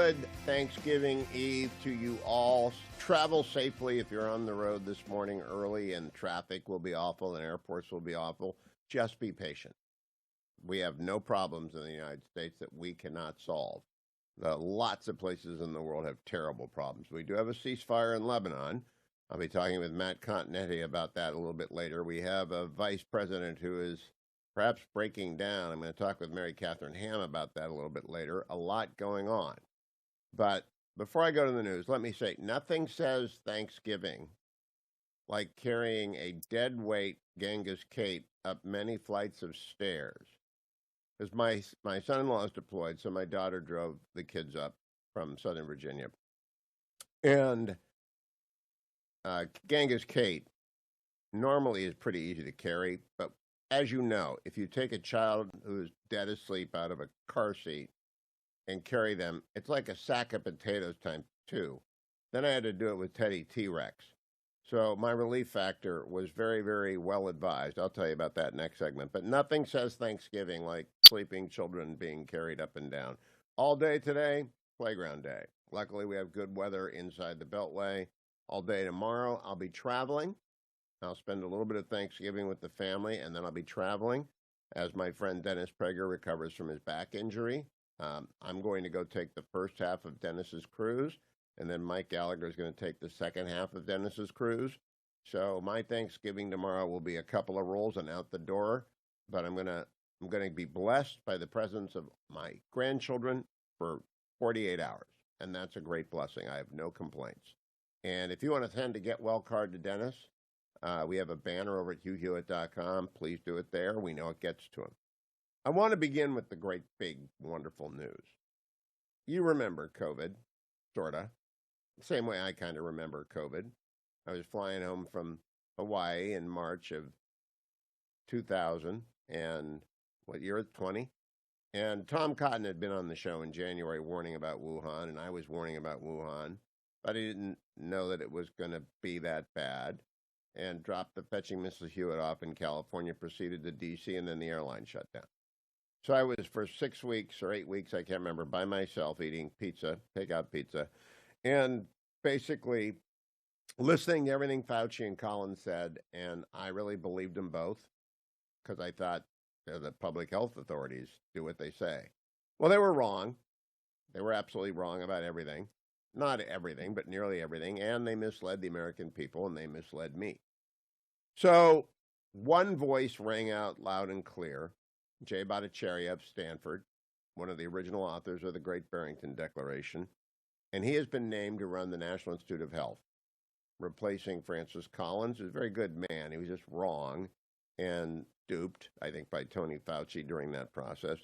Good Thanksgiving Eve to you all. Travel safely if you're on the road this morning early and traffic will be awful and airports will be awful. Just be patient. We have no problems in the United States that we cannot solve. Lots of places in the world have terrible problems. We do have a ceasefire in Lebanon. I'll be talking with Matt Continetti about that a little bit later. We have a vice president who is perhaps breaking down. I'm going to talk with Mary Catherine Ham about that a little bit later. A lot going on. But before I go to the news, let me say, nothing says Thanksgiving like carrying a dead weight Genghis Kate up many flights of stairs. Because my son-in-law is deployed, so my daughter drove the kids up from Southern Virginia. And Genghis Kate normally is pretty easy to carry, but as you know, if you take a child who's dead asleep out of a car seat and carry them, it's like a sack of potatoes times two. Then I had to do it with Teddy T-Rex. So my relief factor was very, very well advised. I'll tell you about that next segment. But nothing says Thanksgiving like sleeping children being carried up and down. All day today, playground day. Luckily, we have good weather inside the Beltway. All day tomorrow, I'll be traveling. I'll spend a little bit of Thanksgiving with the family, and then I'll be traveling as my friend Dennis Prager recovers from his back injury. I'm going to go take the first half of Dennis's cruise, and then Mike Gallagher is going to take the second half of Dennis's cruise. So my Thanksgiving tomorrow will be a couple of rolls and out the door, but I'm going to be blessed by the presence of my grandchildren for 48 hours, and that's a great blessing. I have no complaints. And if you want to send a get well card to Dennis, we have a banner over at hughhewitt.com. Please do it there. We know it gets to him. I want to begin with the great, big, wonderful news. You remember COVID, sort of. Same way I kind of remember COVID. I was flying home from Hawaii in March of 2000, and what year? 20? And Tom Cotton had been on the show in January warning about Wuhan, and I was warning about Wuhan, but I didn't know that it was going to be that bad, and dropped the Fetching Mrs. Hewitt off in California, proceeded to D.C., and then the airline shut down. So I was for 6 weeks or 8 weeks, I can't remember, by myself eating pizza, takeout pizza, and basically listening to everything Fauci and Collins said, and I really believed them both because I thought they're the public health authorities, do what they say. Well, they were wrong. They were absolutely wrong about everything. Not everything, but nearly everything, and they misled the American people, and they misled me. So one voice rang out loud and clear, Jay Bhattacharya of Stanford, one of the original authors of the Great Barrington Declaration, and he has been named to run the National Institute of Health, replacing Francis Collins, who's a very good man. He was just wrong and duped, I think, by Tony Fauci during that process.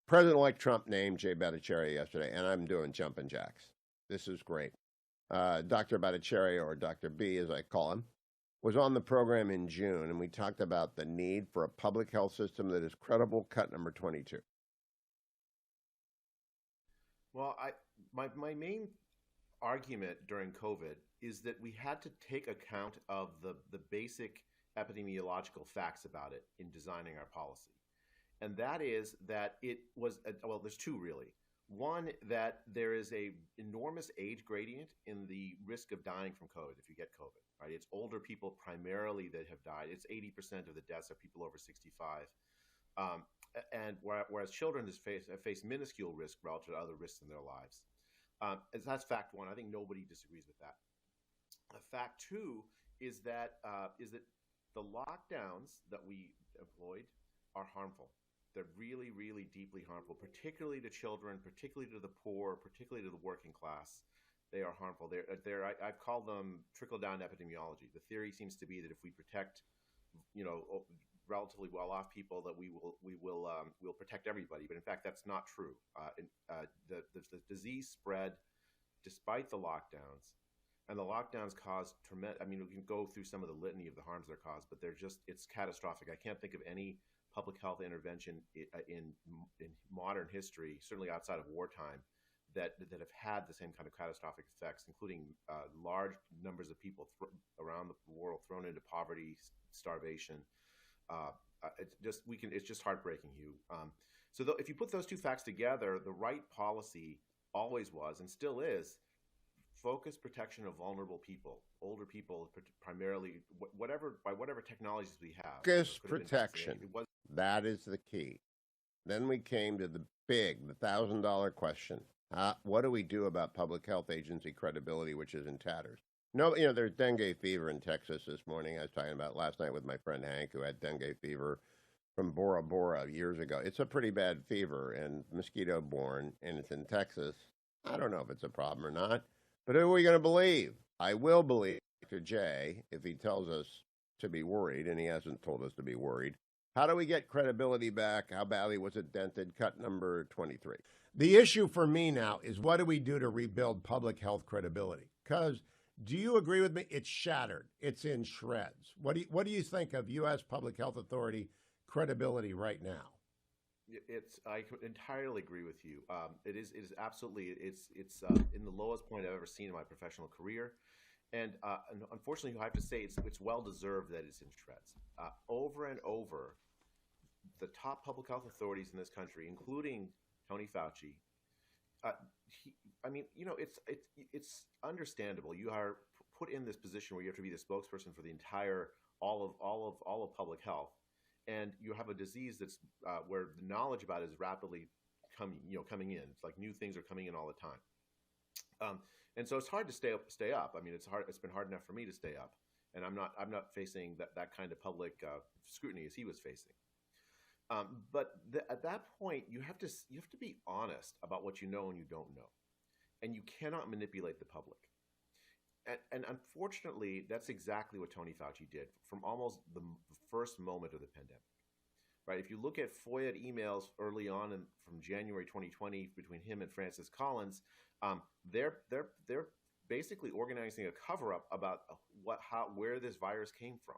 President-elect Trump named Jay Bhattacharya yesterday, and I'm doing jumping jacks. This is great. Dr. Bhattacharya, or Dr. B, as I call him, was on the program in June, and we talked about the need for a public health system that is credible, cut number 22. Well, my main argument during COVID is that we had to take account of the basic epidemiological facts about it in designing our policy. And that is that it was, well, there's two really. One, that there is a enormous age gradient in the risk of dying from COVID if you get COVID, right? It's older people primarily that have died. It's 80% of the deaths are people over 65. And whereas children face minuscule risk relative to other risks in their lives. That's fact one. I think nobody disagrees with that. Fact two is that the lockdowns that we employed are harmful. They're really, really deeply harmful, particularly to children, particularly to the poor, particularly to the working class. They are harmful. I've called them trickle-down epidemiology. The theory seems to be that if we protect, relatively well-off people, that we'll protect everybody. But in fact, that's not true. The disease spread despite the lockdowns, and the lockdowns caused tremendous. I mean, we can go through some of the litany of the harms they're caused, but it's catastrophic. I can't think of any public health intervention in modern history, certainly outside of wartime, that have had the same kind of catastrophic effects, including large numbers of people around the world thrown into poverty, starvation. It's just heartbreaking, Hugh. So if you put those two facts together, the right policy always was and still is focused protection of vulnerable people, older people, primarily, whatever technologies we have. Focus Could have been protection. vaccinated. It was That is the key. Then we came to the $1,000 question. What do we do about public health agency credibility, which is in tatters? No, there's dengue fever in Texas this morning. I was talking about last night with my friend Hank, who had dengue fever from Bora Bora years ago. It's a pretty bad fever and mosquito borne, and it's in Texas. I don't know if it's a problem or not, but who are we going to believe? I will believe Dr. J if he tells us to be worried, and he hasn't told us to be worried. How do we get credibility back? How badly was it dented? Cut number 23. The issue for me now is what do we do to rebuild public health credibility? Because do you agree with me? It's shattered. It's in shreds. What do you think of U.S. Public Health Authority credibility right now? I entirely agree with you. It is absolutely it's in the lowest point I've ever seen in my professional career, and unfortunately, I have to say it's well deserved that it's in shreds. Over and over, the top public health authorities in this country, including Tony Fauci, it's understandable. You are put in this position where you have to be the spokesperson for the entire all of public health, and you have a disease that's where the knowledge about it is rapidly coming in. It's like new things are coming in all the time, and so it's hard to stay up. I mean, it's hard. It's been hard enough for me to stay up, and I'm not facing that kind of public scrutiny as he was facing. But at that point, you have to be honest about what you know and you don't know, and you cannot manipulate the public. And unfortunately, that's exactly what Tony Fauci did from almost the first moment of the pandemic. Right? If you look at FOIA emails early on from January 2020 between him and Francis Collins, they're basically organizing a cover-up about where this virus came from,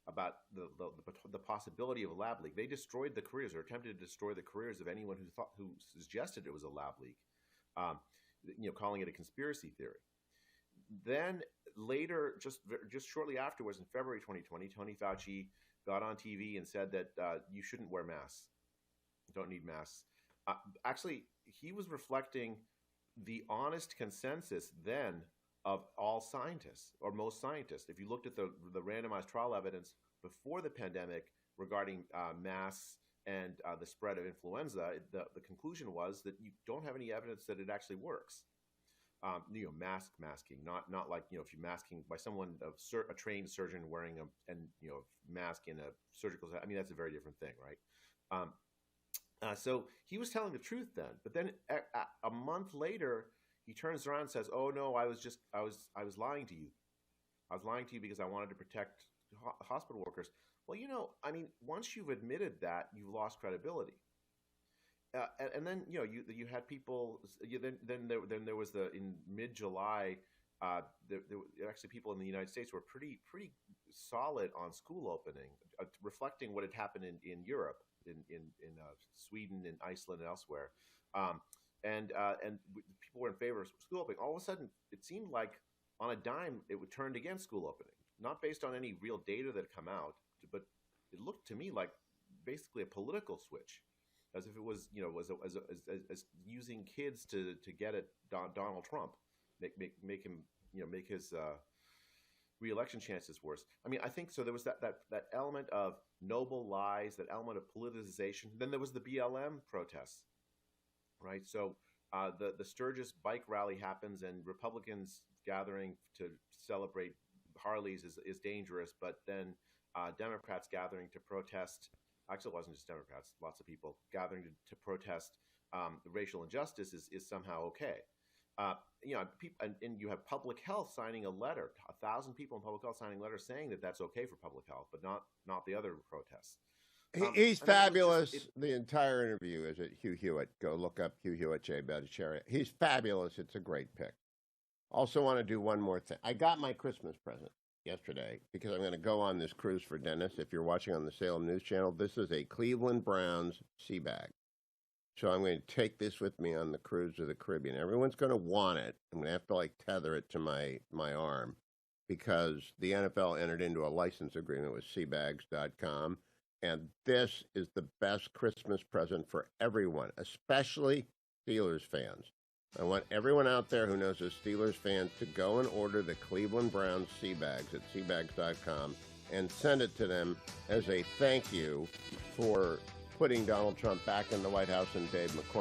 about the possibility of a lab leak. They destroyed the careers, or attempted to destroy the careers of anyone who suggested it was a lab leak, calling it a conspiracy theory. Then later, just shortly afterwards, in February 2020, Tony Fauci got on TV and said that you shouldn't wear masks. You don't need masks. Actually, he was reflecting the honest consensus then of all scientists, or most scientists. If you looked at the randomized trial evidence before the pandemic regarding masks and the spread of influenza, the conclusion was that you don't have any evidence that it actually works. Masking, not like, if you're masking by someone, a trained surgeon wearing a mask in a surgical, I mean, that's a very different thing, right? So he was telling the truth then, but then a month later, he turns around and says, "Oh no, I was lying to you. I was lying to you because I wanted to protect hospital workers." Well, once you've admitted that, you've lost credibility. And then you had people. Then there was in mid-July. There were actually people in the United States who were pretty solid on school opening, reflecting what had happened in Europe, in Sweden and Iceland and elsewhere. And people were in favor of school opening. All of a sudden, it seemed like on a dime, it would turn against school opening, not based on any real data that had come out, but it looked to me like basically a political switch, as if it was, as using kids to get at Donald Trump, make him, make his re-election chances worse. I mean, I think so. There was that element of noble lies, that element of politicization. Then there was the BLM protests. Right, so the Sturgis bike rally happens, and Republicans gathering to celebrate Harleys is dangerous. But then Democrats gathering to protest. Actually, it wasn't just Democrats; lots of people gathering to protest racial injustice is somehow okay. And you have public health signing a letter. 1,000 people in public health signing a letter saying that that's okay for public health, but not the other protests. He's fabulous. The entire interview is at Hugh Hewitt. Go look up Hugh Hewitt, J. Bhattacharya. He's fabulous. It's a great pick. Also want to do one more thing. I got my Christmas present yesterday because I'm going to go on this cruise for Dennis. If you're watching on the Salem News Channel, this is a Cleveland Browns sea bag. So I'm going to take this with me on the cruise to the Caribbean. Everyone's going to want it. I'm going to have to tether it to my arm because the NFL entered into a license agreement with seabags.com. And this is the best Christmas present for everyone, especially Steelers fans. I want everyone out there who knows a Steelers fan to go and order the Cleveland Browns sea bags at seabags.com and send it to them as a thank you for putting Donald Trump back in the White House and Dave McCormick